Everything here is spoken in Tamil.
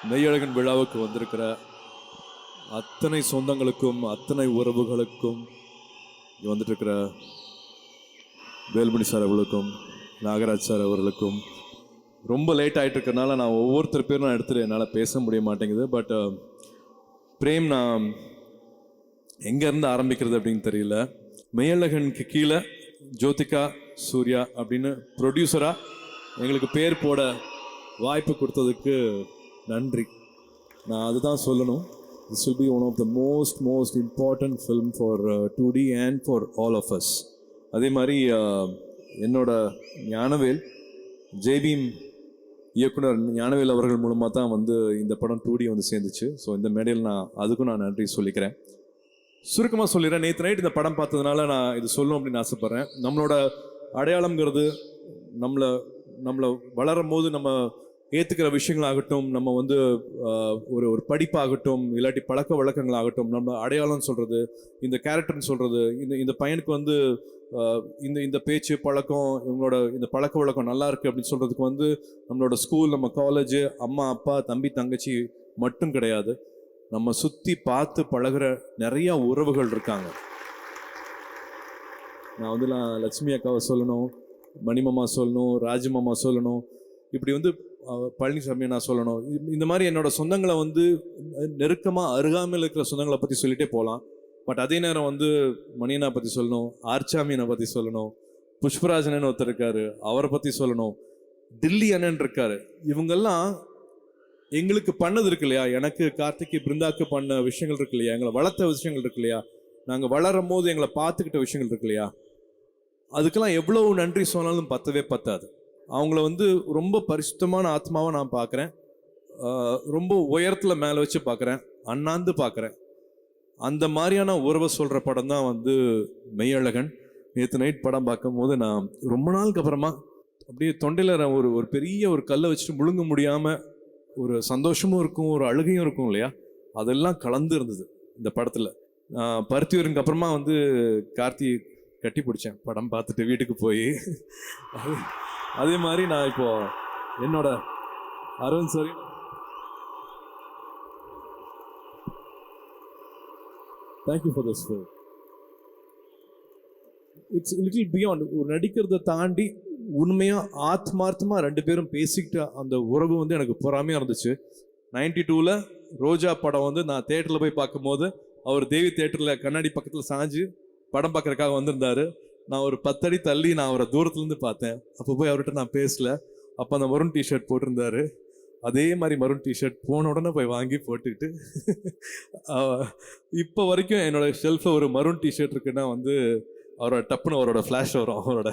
மெய்யழகன் விழாவுக்கு வந்திருக்கிற அத்தனை சொந்தங்களுக்கும் அத்தனை உறவுகளுக்கும் இங்கே வந்துட்டு இருக்கிற வேல்மணி சார் அவர்களுக்கும் நாகராஜ் சார் அவர்களுக்கும் ரொம்ப லேட் ஆகிட்டு இருக்கிறனால நான் ஒவ்வொருத்தர் பேரும் நான் எடுத்துகிட்டு என்னால் பேச முடிய மாட்டேங்குது. பட் பிரேம், நான் எங்கேருந்து ஆரம்பிக்கிறது அப்படின்னு தெரியல. மெய்யழகனுக்கு கீழே ஜோதிகா சூர்யா அப்படின்னு ப்ரொடியூசராக எங்களுக்கு பேர் போட வாய்ப்பு கொடுத்ததுக்கு நன்றி. நான் அதுதான் சொல்லணும். This will be one of the most important film for 2D and for all of us. அதே மாதிரி என்னோட ஞானவேல், ஜேபீம் இயக்குனர் ஞானவேல் அவர்கள் மூலமாக தான் வந்து இந்த படம் 2D வந்து சேர்ந்துச்சு. ஸோ இந்த மேடையில் அதுக்கும் நான் நன்றி சொல்லிக்கிறேன். சுருக்கமாக சொல்லிடுறேன். நேற்று நைட் இந்த படம் பார்த்ததுனால நான் இது சொல்லணும் அப்படின்னு ஆசைப்பட்றேன். நம்மளோட அடையாளங்கிறது நம்மளை வளரும் போது நம்ம ஏற்றுக்கிற விஷயங்களாகட்டும், நம்ம வந்து ஒரு படிப்பாகட்டும், இல்லாட்டி பழக்க வழக்கங்களாகட்டும், நம்ம அடையாளம் சொல்கிறது, இந்த கேரக்டர்னு சொல்கிறது, இந்த பையனுக்கு வந்து இந்த பேச்சு பழக்கம், இவங்களோட இந்த பழக்க வழக்கம் நல்லா இருக்குது அப்படின்னு சொல்கிறதுக்கு வந்து நம்மளோட ஸ்கூல், நம்ம காலேஜு, அம்மா அப்பா தம்பி தங்கச்சி மட்டும் கிடையாது. நம்ம சுற்றி பார்த்து பழகிற நிறையா உறவுகள் இருக்காங்க. நான் வந்து லட்சுமி அக்காவை சொல்லணும், மணிமாமா சொல்லணும், ராஜமாமா சொல்லணும், இப்படி வந்து பழனிசாமியை நான் சொல்லணும். இந்த மாதிரி என்னோட சொந்தங்களை வந்து நெருக்கமாக அருகாமையில் இருக்கிற சொந்தங்களை பற்றி சொல்லிகிட்டே போகலாம். பட் அதே நேரம் வந்து மணியனை பற்றி சொல்லணும், ஆர்ச்சாமியனை பற்றி சொல்லணும், புஷ்பராஜன் ஒருத்தர் இருக்காரு அவரை பற்றி சொல்லணும், டில்லி அண்ணன் இருக்காரு. இவங்கெல்லாம் எங்களுக்கு பண்ணது இருக்கு இல்லையா, எனக்கு கார்த்திக்கு பிருந்தாக்கு பண்ண விஷயங்கள் இருக்கு இல்லையா, எங்களை வளர்த்த விஷயங்கள் இருக்கு இல்லையா, நாங்கள் வளரும் போது எங்களை பார்த்துக்கிட்ட விஷயங்கள் இருக்கு இல்லையா, அதுக்கெல்லாம் எவ்வளவு நன்றி சொன்னாலும் பத்தவே பத்தாது. அவங்கள வந்து ரொம்ப பரிசுத்தமான ஆத்மாவை நான் பார்க்குறேன். ரொம்ப உயரத்தில் மேலே வச்சு பார்க்குறேன், அண்ணாந்து பார்க்குறேன். அந்த மாதிரியான உறவை சொல்கிற படம் தான் வந்து மெய்யழகன். நேற்று நைட் படம் பார்க்கும்போது நான் ரொம்ப நாளுக்கு அப்புறமா அப்படியே தொண்டையில் ஒரு பெரிய ஒரு கல்லை வச்சுட்டு முழுங்க முடியாமல் ஒரு சந்தோஷமும் இருக்கும், ஒரு அழுகையும் இருக்கும் இல்லையா, அதெல்லாம் கலந்து இருந்தது இந்த படத்தில். பருத்தியூருக்கு அப்புறமா வந்து கார்த்தி கட்டி பிடிச்சேன் படம் பார்த்துட்டு வீட்டுக்கு போய். அதே மாதிரி நான் இப்போ என்னோட Aravind sir, thank you for this film. It's little beyond. ஒரு நடிக்கிறத தாண்டி உண்மையாக ஆத்மார்த்தமாக ரெண்டு பேரும் பேசிக்கிட்ட அந்த உறவு வந்து எனக்கு பொறாமையாக இருந்துச்சு. 92 ரோஜா படம் வந்து நான் தேட்டரில் போய் பார்க்கும்போது அவர் தேவி தேட்டரில் கண்ணாடி பக்கத்தில் சாஞ்சு படம் பார்க்குறதுக்காக வந்திருந்தாரு. நான் ஒரு 10 அடி தள்ளி நான் அவரை தூரத்துலேருந்து பார்த்தேன். அப்போ போய் அவர்கிட்ட நான் பேசல. அப்போ அந்த மரூன் டிஷர்ட் போட்டிருந்தாரு. அதே மாதிரி மரூன் டிஷர்ட் போன உடனே போய் வாங்கி போட்டுக்கிட்டு இப்போ வரைக்கும் என்னோட ஷெல்ஃபில் ஒரு மரூன் டிஷர்ட் இருக்குன்னா வந்து அவரோட டப்புன்னு அவரோட ஃப்ளாஷ் வரும், அவரோட